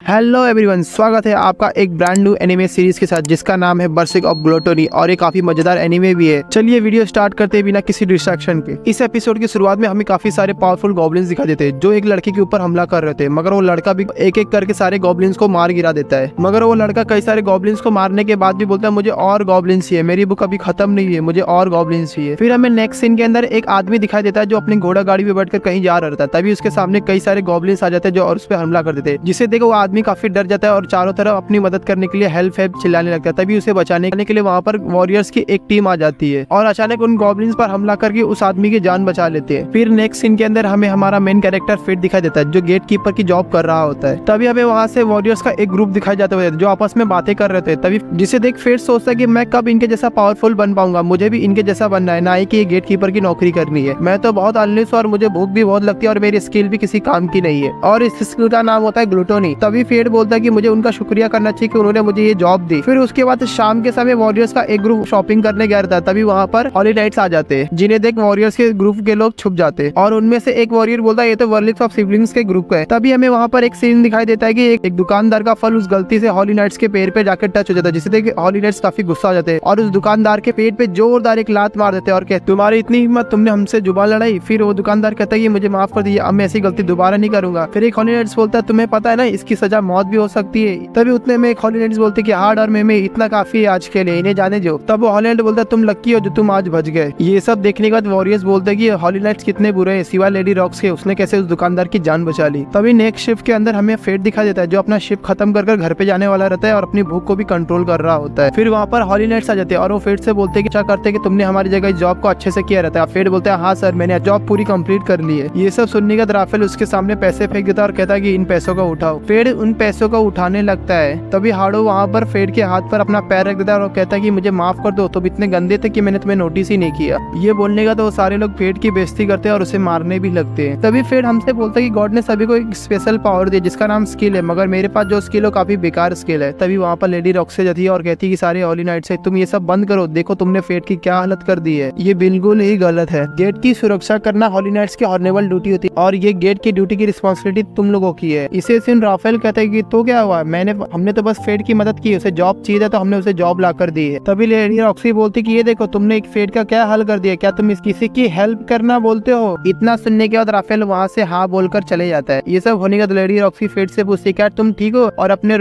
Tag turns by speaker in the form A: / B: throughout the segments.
A: Hello everyone, स्वागत है आपका एक ब्रांड न्यू एनिमे सीरीज के साथ जिसका नाम है बर्सिक ऑफ ग्लूटोनी और ये काफी मजेदार एनिमे भी है। चलिए वीडियो स्टार्ट करते हैं बिना किसी डिस्ट्रैक्शन के। इस एपिसोड की शुरुआत में हमें काफी सारे पावरफुल गॉब्लिन्स दिखा देते हैं जो एक लड़के के ऊपर हमला कर रहे थे, मगर वो लड़का भी एक एक करके सारे गॉब्लिन्स को मार गिरा देता है। मगर वो लड़का कई सारे गॉब्लिन्स को मारने के बाद भी बोलता है मुझे और गॉब्लिन्स चाहिए, मेरी बुक अभी खत्म नहीं है, मुझे और गॉब्लिन्स चाहिए। फिर हमें नेक्स्ट सीन के अंदर एक आदमी दिखाई देता है जो अपनी घोड़ा गाड़ी पे बैठकर कहीं जा रहा था। तभी उसके सामने कई सारे गॉब्लिन्स आ जाते हैं जो और उस पर हमला कर देते हैं, जिसे देखो वो आदमी काफी डर जाता है और चारों तरफ अपनी मदद करने के लिए हेल्प चिल्लाने लगता है। तभी उसे बचाने के लिए वहाँ पर वॉरियर्स की एक टीम आ जाती है और अचानक उन गॉब्लिन्स पर हमला करके उस आदमी की जान बचा लेते हैं। फिर नेक्स्ट सीन के अंदर हमें हमारा मेन कैरेक्टर फेट दिखाई देता है जो गेट कीपर की जॉब कर रहा होता है। तभी हमें वहाँ से वॉरियर्स का एक ग्रुप दिखाई जाता है जो आपस में बातें कर रहे थे। तभी जिसे देख फेट सोचता है कि मैं कब इनके जैसा पावरफुल बन पाऊंगा, मुझे भी इनके जैसा बनना है, ना ही कि गेट कीपर की नौकरी करनी है। मैं तो बहुत अनलिस और मुझे भूख भी बहुत लगती है और मेरी स्किल भी किसी काम की नहीं है और इस स्किल का नाम होता है ग्लूटोनी। तभी फेट बोलता है कि मुझे उनका शुक्रिया करना चाहिए कि उन्होंने मुझे ये जॉब दी। फिर उसके बाद शाम के समय वॉरियर्स का एक ग्रुप शॉपिंग करने गया था। तभी वहाँ पर हॉली नाइट्स आ जाते हैं जिन्हें देख वॉरियर्स के ग्रुप के लोग छुप जाते हैं और उनमें से एक वॉरियर बोलता है ये तो वर्लिक्स ऑफ सिबलिंग्स के ग्रुप का है। तभी हमें वहाँ पर एक सीन दिखाई देता है कि एक दुकानदार का फल उस गलती से हॉली नाइट्स के पैर पे जाकर टच हो जाता है, जिससे देख हॉली नाइट्स काफी गुस्सा हो जाते हैं और उस दुकानदार के पेट पे जोरदार एक लात मार देते हैं और कहते तुम्हारी इतनी हिम्मत, तुमने हमसे जुबान लड़ाई। फिर वो दुकानदार कहता है कि मुझे माफ कर दीजिए, अब मैं ऐसी गलती दोबारा नहीं करूंगा। फिर एक हॉली नाइट्स बोलता है तुम्हें पता है ना इसकी सजा मौत भी हो सकती है। तभी उतने में एक हॉली नाइट्स बोलते कि हार्ड और मैं इतना काफी है आज के लिए, इन्हें जाने दो। तब वो हॉलीलैंड बोलता है तुम लकी हो जो तुम आज बच गए। ये सब देखने के बाद वॉरियर्स बोलते हैं कि हॉलीलैंड कितने बुरे हैं सिवाय लेडी रॉक्स के, उसने कैसे उस दुकानदार की जान बचा ली। तभी नेक्स्ट शिफ्ट के अंदर हमें फेट दिखा देता है जो अपना शिफ्ट खत्म कर घर पे जाने वाला रहता है और अपनी भूख को भी कंट्रोल कर रहा होता है। फिर वहाँ पर हॉलीलैंड्स आ जाते हैं और वो फेट से बोलते हैं कि क्या करते कि तुमने हमारी जगह जॉब को अच्छे से किया रहता है। फेट बोलते हैं हाँ सर, मैंने जॉब पूरी कंप्लीट कर ली है। ये सब सुनने के बाद राफेल उसके सामने पैसे फेंक देता है और कहता है कि इन पैसों को उठाओ। फेट उन पैसों को उठाने लगता है। तभी हाड़ो वहाँ पर फेट के हाथ पर अपना पैर रख देता है और कहता है कि मुझे माफ कर दो, तुम इतने गंदे थे कि मैंने तुम्हें नोटिस ही नहीं किया। ये बोलने का तो सारे लोग फेट की बेइज्जती करते हैं और उसे मारने भी लगते हैं। तभी फेट हमसे बोलता है कि गॉड ने सभी को एक स्पेशल पावर दी जिसका नाम स्किल है, मगर मेरे पास जो स्किल है काफी बेकार स्किल है। तभी वहाँ पर लेडी रॉक्से जाती है और कहती है कि सारे हॉली नाइट से तुम ये सब बंद करो, देखो तुमने फेट की क्या हालत कर दी है, ये बिल्कुल ही गलत है। गेट की सुरक्षा करना हॉली नाइट्स की ऑनरेबल ड्यूटी होती है और ये गेट की ड्यूटी की रिस्पॉन्सिबिलिटी तुम लोगों की है। इसे सुन राफेल कहते हैं कि तो क्या हुआ, हमने तो बस फेट की मदद की, उसे जॉब चाहिए था तो हमने उसे जॉब ला कर दी है। तभी लेडी रॉक्सी बोलती कि ये देखो तुमने एक फेट का क्या हल कर दिया, क्या तुम किसी की हेल्प करना बोलते हो। इतना सुनने के बाद राफेल वहाँ से हाँ बोलकर चले जाता है। ये सब होने के बाद लेडी रॉक्सी फेट से पूछती क्या तुम ठीक हो और अपने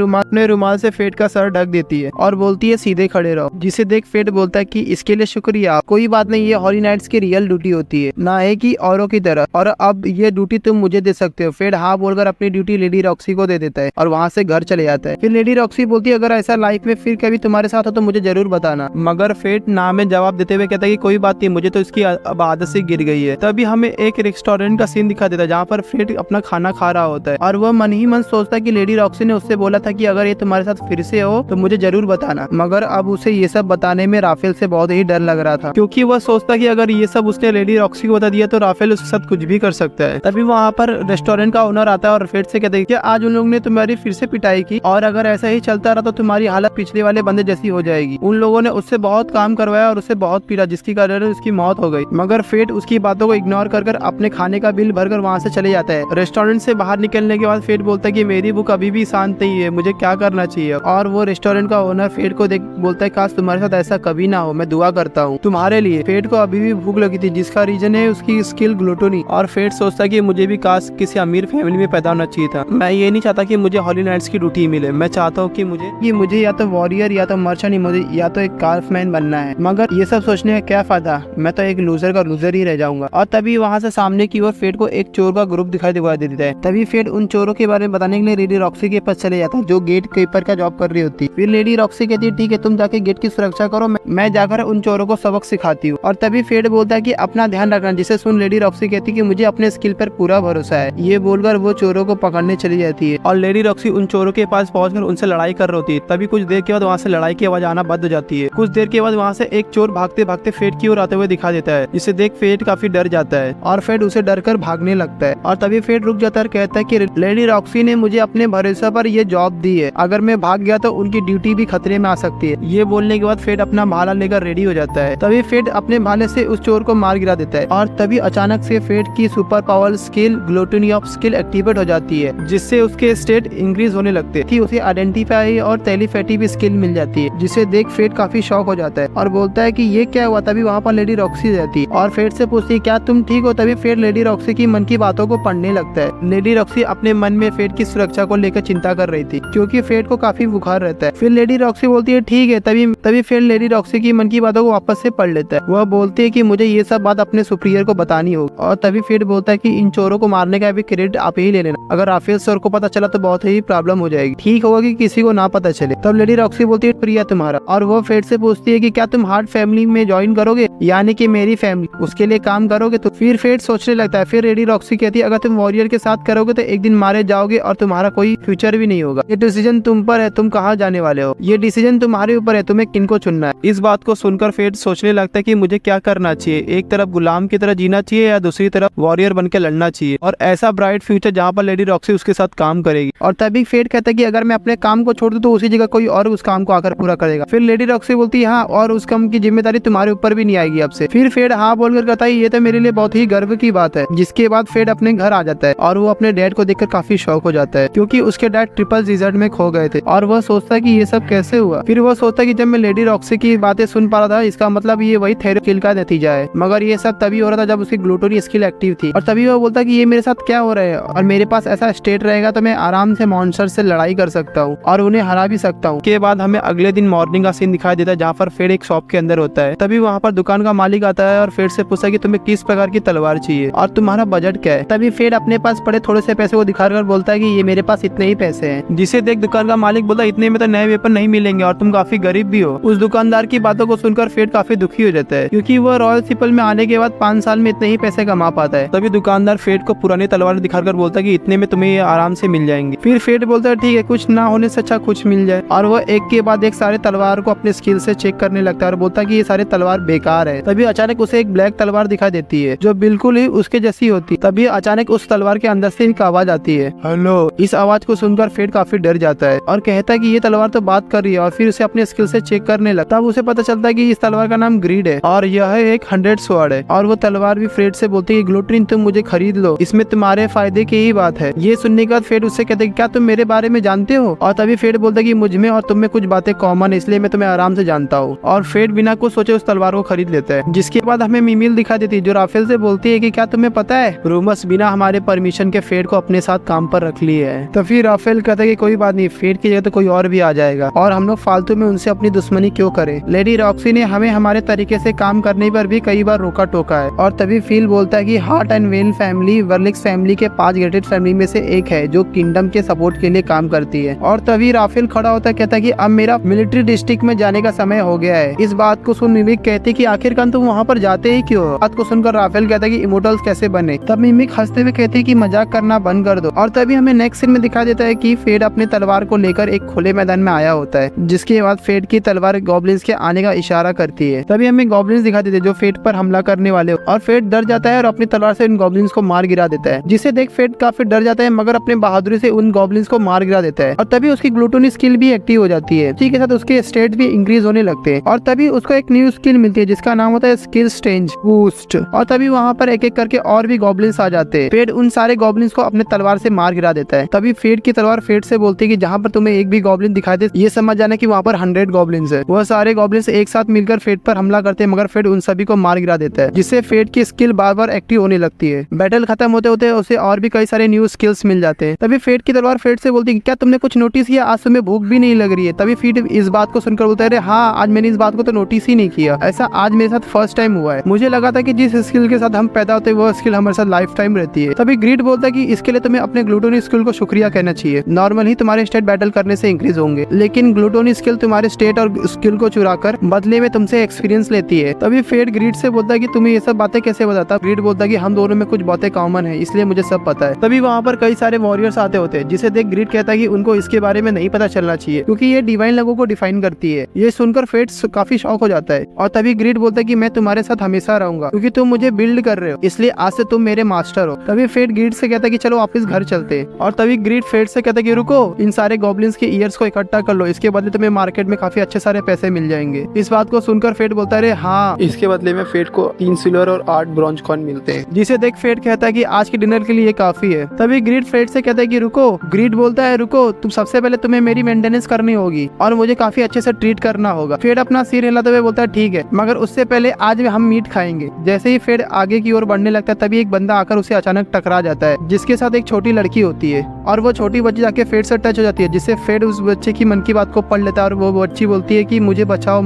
A: रुमाल से फेट का सर ढक देती है और बोलती है सीधे खड़े रहो। जिसे देख फेट बोलता है कि इसके लिए शुक्रिया, कोई बात नहीं, ये हॉली नाइट्स की रियल ड्यूटी होती है, ना है कि औरों की तरह, और अब ये ड्यूटी तुम मुझे दे सकते हो। फेट हाँ बोलकर अपनी ड्यूटी लेडी रॉक्सी को दे देता है और वहाँ से घर चले जाता है। फिर लेडी रॉक्सी बोलती है अगर ऐसा लाइफ में फिर कभी तुम्हारे साथ हो तो मुझे जरूर बताना। मगर फेट ना में जवाब देते हुए कहता है कि कोई बात नहीं, मुझे तो इसकी अब आदत से गिर गई है। तभी हमें एक रेस्टोरेंट का सीन दिखा देता है जहाँ पर फेट अपना खाना खा रहा होता है और वह मन ही मन सोचता है कि लेडी रॉक्सी ने उससे बोला था कि अगर ये तुम्हारे साथ फिर से हो तो मुझे जरूर बताना। मगर अब उसे ये सब बताने में राफेल से बहुत ही डर लग रहा था क्योंकि वह सोचता कि अगर ये सब उसने लेडी रॉक्सी को बता दिया तो राफेल उसके साथ कुछ भी कर सकता है। तभी वहाँ पर रेस्टोरेंट का ओनर आता है और फेट से कहते हैं कि आज उन लोगों ने तुम्हारी फिर से पिटाई की और अगर ऐसा ही चलता रहा तो तुम्हारी हालत पिछले वाले बंदे जैसी हो जाएगी। उन लोगों ने उससे बहुत काम करवाया और उसे बहुत पीटा जिसकी कारण उसकी मौत हो गई। मगर फेट उसकी बातों को इग्नोर कर अपने खाने का बिल भरकर वहाँ से चले जाता है। रेस्टोरेंट से बाहर निकलने के बाद फेट बोलता है कि मेरी भूख अभी भी शांत नहीं है, मुझे क्या करना चाहिए। और वो रेस्टोरेंट का ओनर फेट को देख बोलता है काश तुम्हारे साथ ऐसा कभी ना हो, मैं दुआ करता हूँ तुम्हारे लिए। फेट को अभी भी भूख लगी थी जिसका रीजन है उसकी स्किल ग्लूटोनी और फेट सोचता है कि मुझे भी काश किसी अमीर फैमिली में पैदा होना चाहिए था। मैं ये नहीं चाहता कि मुझे हॉली नाइट्स की ड्यूटी मिले, मैं चाहता हूँ कि मुझे या तो वॉरियर या तो मर्चेंट, मुझे या तो एक कार्फमैन बनना है। मगर ये सब सोचने का क्या फायदा, मैं तो एक लूजर का लूजर ही रह जाऊंगा। और तभी वहाँ से सामने की ओर फेट को एक चोर का ग्रुप दिखाई देता है। तभी फेट उन चोरों के बारे में बताने के लिए लेडी रॉक्सी के पास चले जाता है जो गेट कीपर का जॉब कर रही होती है। फिर लेडी रॉक्सी कहती है ठीक है तुम जाके गेट की सुरक्षा करो, मैं जाकर उन चोरों को सबक सिखाती हूँ। और तभी फेट बोलता है कि अपना ध्यान रखना, जिसे सुन लेडी रॉक्सी कहती है कि मुझे अपने स्किल पर पूरा भरोसा है। ये बोलकर वो चोरों को पकड़ने चली जाती है और लेडी रॉक्सी उन चोरों के पास पहुंचकर उनसे लड़ाई कर रही होती है। तभी कुछ देर के बाद वहाँ से लड़ाई की आवाज आना बंद हो जाती है। कुछ देर के बाद वहाँ से एक चोर भागते भागते फेट की ओर आते हुए दिखा देता है जिसे देख फेट काफी डर जाता है और फेट उसे डर कर भागने लगता है। और तभी फेट रुक जाता है और कहता है कि लेडी रॉक्सी ने मुझे अपने भरोसे पर ये जॉब दी है, अगर मैं भाग गया तो उनकी ड्यूटी भी खतरे में आ सकती है। ये बोलने के बाद फेट अपना भाला लेकर रेडी हो जाता है। तभी फेट अपने भाले से उस चोर को मार गिरा देता है और तभी अचानक से फेट की super power skill gluttony of skill activate हो जाती है जिससे उसके स्टेट स्टेट इंक्रीज होने लगते हैं। उसे आइडेंटिफाई और टेलीपैथी भी स्किल मिल जाती है, जिसे देख फेट काफी शॉक हो जाता है और बोलता है कि ये क्या हुआ। तभी वहाँ पर लेडी रॉक्सी रहती है और फेट से पूछती है क्या तुम ठीक हो। तभी फेट लेडी रॉक्सी की मन की बातों को पढ़ने लगता है। लेडी रॉक्सी अपने मन में फेट की सुरक्षा को लेकर चिंता कर रही थी, क्योंकि फेट को काफी बुखार रहता है। फिर लेडी रॉक्सी बोलती है ठीक है। तभी फेट लेडी रॉक्सी की मन की बातों को वापस से पढ़ लेता है। वह बोलती है कि मुझे ये सब बात अपने सुपीरियर को बतानी होगी। और तभी फेट बोलता है कि इन चोरों को मारने का भी क्रेडिट आप ही ले लेना। अगर राफेल सर को पता चला तो बहुत ही प्रॉब्लम हो जाएगी। ठीक होगा कि किसी को ना पता चले। तब लेडी रॉक्सी बोलती है प्रिया तुम्हारा, और वो फेट से पूछती है कि क्या तुम हार्ट फैमिली में ज्वाइन करोगे, यानी कि मेरी फैमिली, उसके लिए काम करोगे। तो फिर फेट सोचने लगता है। फिर लेडी रॉक्सी कहती है अगर तुम वॉरियर के साथ करोगे तो एक दिन मारे जाओगे और तुम्हारा कोई फ्यूचर भी नहीं होगा। ये डिसीजन तुम पर है, तुम कहाँ जाने वाले हो, ये डिसीजन तुम्हारे ऊपर है, तुम्हें किनको चुनना है। इस बात को सुनकर फेट सोचने लगता है कि मुझे क्या करना चाहिए, एक तरफ गुलाम की तरह जीना चाहिए या दूसरी तरफ वॉरियर बनकर लड़ना चाहिए, और ऐसा ब्राइट फ्यूचर जहाँ पर लेडी रॉक्सी उसके साथ काम करेगी। और तभी फेट कहता है कि अगर मैं अपने काम को छोड़ दूं तो उसी जगह कोई और उस काम को आकर पूरा करेगा। फिर लेडी रॉक्सी बोलती है हाँ, और उस काम की जिम्मेदारी तुम्हारे ऊपर भी नहीं आएगी अब से। फिर फेट हाँ बोलकर कहता है ये तो मेरे लिए बहुत ही गर्व की बात है। जिसके बाद फेट अपने घर आ जाता है और वो अपने डैड को देखकर काफी शौक हो जाता है, क्योंकि उसके डैड ट्रिपल रिजल्ट में खो गए थे। और वह सोचता है कि ये सब कैसे हुआ। फिर वह सोचता है कि जब मैं लेडी रॉक्सी की बातें सुन पा रहा था, इसका मतलब ये वही थेरेपी स्किल का नतीजा है। मगर ये सब तभी हो रहा था जब उसकी ग्लूटोनी स्किल एक्टिव थी। और तभी वह बोलता है कि ये मेरे साथ क्या हो रहा है, और मेरे पास ऐसा स्टेट रहेगा तो मैं आराम से मॉन्स्टर से लड़ाई कर सकता हूँ और उन्हें हरा भी सकता हूँ। के बाद हमें अगले दिन मॉर्निंग का सीन दिखाई देता है, जहाँ पर फेट एक शॉप के अंदर होता है। तभी वहाँ पर दुकान का मालिक आता है और फेट से पूछता है कि तुम्हें किस प्रकार की तलवार चाहिए और तुम्हारा बजट क्या है। तभी फेट अपने पास पड़े थोड़े से पैसे को दिखाकर बोलता है कि ये मेरे पास इतने ही पैसे हैं। जिसे देख दुकान का मालिक बोलता है इतने में तो नए वेपन नहीं मिलेंगे और तुम काफी गरीब भी हो। उस दुकानदार की बातों को सुनकर फेट काफी दुखी हो जाता है, क्योंकि वह रॉयल सिपल में आने के बाद 5 साल में इतने ही पैसे कमा पाता है। तभी दुकानदार फेट को पुरानी तलवार दिखाकर बोलता है कि इतने में तुम्हें ये आराम से मिल जाएंगे। फिर फेट बोलता है ठीक है, कुछ ना होने से अच्छा कुछ मिल जाए। और वह एक के बाद एक सारे तलवार को अपने स्किल से चेक करने लगता है और बोलता है कि ये सारे तलवार बेकार है। तभी अचानक उसे एक ब्लैक तलवार दिखाई देती है जो बिल्कुल ही उसके जैसी होती। तभी अचानक उस तलवार के अंदर से एक आवाज आती है, हेलो। इस आवाज को सुनकर फेट काफी डर जाता है और कहता है कि ये तलवार तो बात कर रही है। और फिर उसे अपने स्किल से चेक करने लगता है। तब उसे पता चलता है कि इस तलवार का नाम ग्रीड है और यह एक 100 स्वॉर्ड है। और वो तलवार भी फेट से बोलती है ग्लूटोनिन तुम मुझे खरीद लो, इसमें तुम्हारे फायदे की ही बात है। ये सुनने के बाद फेट उससे कहते हैं क्या तुम मेरे बारे में जानते हो। और तभी फेट बोलता है कि मुझ में और तुम में कुछ बातें कॉमन है, इसलिए मैं तुम्हें आराम से जानता हूँ। और फेट बिना कुछ सोचे उस तलवार को खरीद लेता है। जिसके बाद हमें मीमिल दिखाई देती है जो राफेल से बोलती है कि क्या तुम्हें पता है रूमस बिना हमारे परमिशन के फेट को अपने साथ काम पर रख लिए है। तो फिर राफेल कहता है कि कोई बात नहीं, फेट की जगह तो कोई और भी आ जाएगा और हम लोग फालतू में उनसे अपनी दुश्मनी क्यों करें। लेडी रॉक्सी ने हमें हमारे तरीके से काम करने पर भी कई बार रोका टोका है। और तभी फील बोलता है कि हार्ट एंड वेन फैमिली वर्लिक्स फैमिली के 5 ग्रेटेड फैमिली में से एक है जो किंगडम के सपोर्ट के लिए काम करती है। और तभी राफेल खड़ा होता है, कहता है कि अब मेरा मिलिट्री डिस्ट्रिक्ट में जाने का समय हो गया है। इस बात को सुन मिमिक कहती कि आखिरकार तुम वहाँ पर जाते ही क्यों। बात को सुनकर राफेल कहता है कि इमोर्टल्स कैसे बने। तब मिमिक हंसते हुए कहती है कि मजाक करना बंद कर दो। और तभी हमें नेक्स्ट सीन में दिखा देता है कि फेट अपने तलवार को लेकर एक खुले मैदान में आया होता है, जिसके बाद फेट की तलवार गॉब्लिन्स के आने का इशारा करती है। तभी हमें गॉब्लिन्स दिखा देते हैं जो फेट पर हमला करने वाले हो। और फेट डर जाता है और अपनी तलवार से उन गॉब्लिन्स को मार गिरा देता है, जिसे देख फेट काफी डर जाता है मगर अपने बहादुरी से उन गॉब्लिन्स को मार गिरा देता है। और तभी उसकी ग्लूटोनी स्किल भी एक्टिव हो जाती है, इसी के साथ उसके स्टेट भी इंक्रीज होने लगते हैं। और तभी उसको एक न्यू स्किल मिलती है जिसका नाम होता है स्किल स्ट्रेंज बूस्ट। और तभी वहाँ पर एक एक करके और भी गॉब्लिन्स आ जाते हैं। फेट उन सारे गॉब्लिन्स को अपने तलवार से मार गिरा देता है। तभी फेट की तलवार फेट से बोलती है कि जहाँ पर तुम्हें एक भी गॉब्लिन दिखाई दे ये समझ जाना कि वहाँ पर 100 गॉब्लिन्स है। वह सारे गॉब्लिन्स एक साथ मिलकर फेट पर हमला करते हैं मगर फेट उन सभी को मार गिरा देता है, जिससे फेट की स्किल बार बार एक्टिव होने लगती है। बैटल खत्म होते होते उसे और भी कई सारे न्यू स्किल्स मिल जाते हैं। तभी फेट की तलवार फेट से बोलती है क्या तुमने कुछ नोटिस किया, आज तुम्हें भूख भी नहीं लग रही है। तभी फेट इस बात को सुनकर बोलता है अरे हाँ, आज मैंने इस बात को तो नोटिस ही नहीं किया, ऐसा आज मेरे साथ फर्स्ट टाइम हुआ है। मुझे लगा था कि जिस स्किल के साथ हम पैदा होते हैं वो स्किल हमारे साथ लाइफ टाइम रहती है। तभी ग्रीड बोलता है कि इसके लिए तुम्हें अपने ग्लूटोनी स्किल को शुक्रिया कहना चाहिए। नॉर्मल ही तुम्हारे स्टेट बैटल करने से इंक्रीज होंगे, लेकिन ग्लूटोनी स्किल तुम्हारे स्टेट और स्किल को चुराकर बदले में तुमसे एक्सपीरियंस लेती है। तभी फेट ग्रीड से बोलता है कि तुम्हें ये सब बातें कैसे बताता। ग्रीड बोलता है कि हम दोनों में कुछ बातें कॉमन है, इसलिए मुझे सब पता है। तभी वहाँ पर कई सारे वॉरियर्स आते होते हैं, जिसे देख ग्रीड कहता है कि उनको इसके बारे में नहीं पता चलना चाहिए क्योंकि ये डिवाइन लोगों को डिफाइन करती है। ये सुनकर फेट काफी शॉक हो जाता है। और तभी ग्रीड बोलता है कि मैं तुम्हारे साथ हमेशा रहूंगा क्योंकि तुम मुझे बिल्ड कर रहे हो, इसलिए आज से तुम मेरे मास्टर हो। तभी फेट ग्रीड से कहता है कि चलो वापस घर चलते हैं। और तभी ग्रीड फेट से कहता है कि रुको, इन सारे गॉब्लिन्स के ईयर्स को इकट्ठा कर लो, इसके बदले तुम्हें मार्केट में काफी अच्छे सारे पैसे मिल जाएंगे। इस बात को सुनकर फेट बोलता है हाँ, इसके बदले में फेट को 3 सिल्वर और 8 ब्रॉन्ज कॉइन मिलते हैं, जिसे देख फेट कहता है कि आज के डिनर के लिए ये काफी है। तभी ग्रीड फेट से कहता है कि रुको, रुको। ग्रीड बोलता है रुको, तुम सबसे पहले तुम्हें मेरी मेंटेनेंस करनी होगी और मुझे काफी अच्छे से ट्रीट करना होगा। फेड अपना सिर हिलाते हुए बोलता है ठीक है, मगर उससे पहले आज हम मीट खाएंगे। जैसे ही फेड आगे की ओर बढ़ने लगता है तभी एक बंदा आकर उसे अचानक टकरा जाता है, जिसके साथ एक छोटी लड़की होती है और वो छोटी बच्ची जाके फेड से टच हो जाती है, जिससे फेड उस बच्चे की मन की बात को पढ़ लेता है और वो बच्ची बोलती है कि मुझे बचाओ,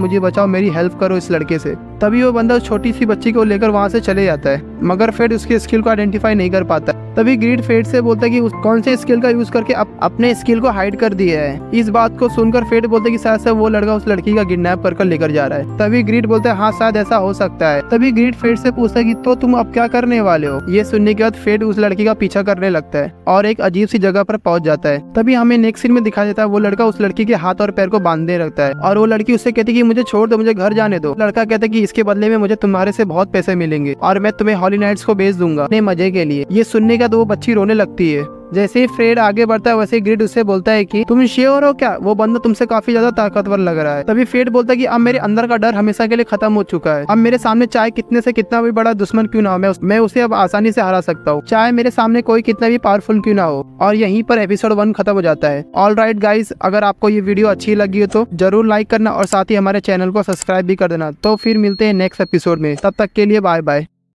A: मेरी हेल्प करो इस लड़के से। तभी वो बंदा उस छोटी सी बच्ची को लेकर वहां से चले जाता है, मगर फेड उसकी स्किल को आइडेंटिफाई नहीं कर पाता। तभी ग्रीड फेड से बोलता है कि कौन से स्किल का यूज करके अपने स्किल को हाइड कर दिया है। इस बात को सुनकर फेड बोलता है कि शायद से वो लड़का उस लड़की का किडनैप कर लेकर जा रहा है। तभी ग्रीड बोलता है हाँ शायद ऐसा हो सकता है। तभी ग्रीड फेड से पूछता है कि तो तुम अब क्या करने वाले हो। ये सुनने के बाद फेड उस लड़की का पीछा करने लगता है और एक अजीब सी जगह पर पहुंच जाता है। तभी हमें नेक्स्ट सीन में दिखा देता है वो लड़का उस लड़की के हाथ और पैर को बांधने लगता है और वो लड़की उससे कहती है कि मुझे छोड़ दो, मुझे घर जाने दो। लड़का कहता है कि इसके बदले में मुझे तुम्हारे से बहुत पैसे मिलेंगे और मैं तुम्हें हॉली नाइट्स को बेच दूंगा अपने मजे के लिए। ये सुनने का तो वो बच्ची रोने लगती है। जैसे ही फ्रेड आगे बढ़ता है वैसे ग्रिड उससे बोलता है कि तुम श्योर हो क्या, वो बंदा तुमसे काफी ज्यादा ताकतवर लग रहा है। तभी फ्रेड बोलता है कि अब मेरे अंदर का डर हमेशा के लिए खत्म हो चुका है। अब मेरे सामने चाहे कितने से कितना भी बड़ा दुश्मन क्यों ना हो, मैं उसे अब आसानी से हरा सकता हूँ, चाहे मेरे सामने कोई कितना भी पावरफुल क्यों ना हो। और यहीं पर एपिसोड 1 खत्म हो जाता है। ऑल राइट गाइस, अगर आपको ये वीडियो अच्छी लगी हो तो जरूर लाइक करना और साथ ही हमारे चैनल को सब्सक्राइब भी कर देना। तो फिर मिलते हैं नेक्स्ट एपिसोड में, तब तक के लिए बाय बाय।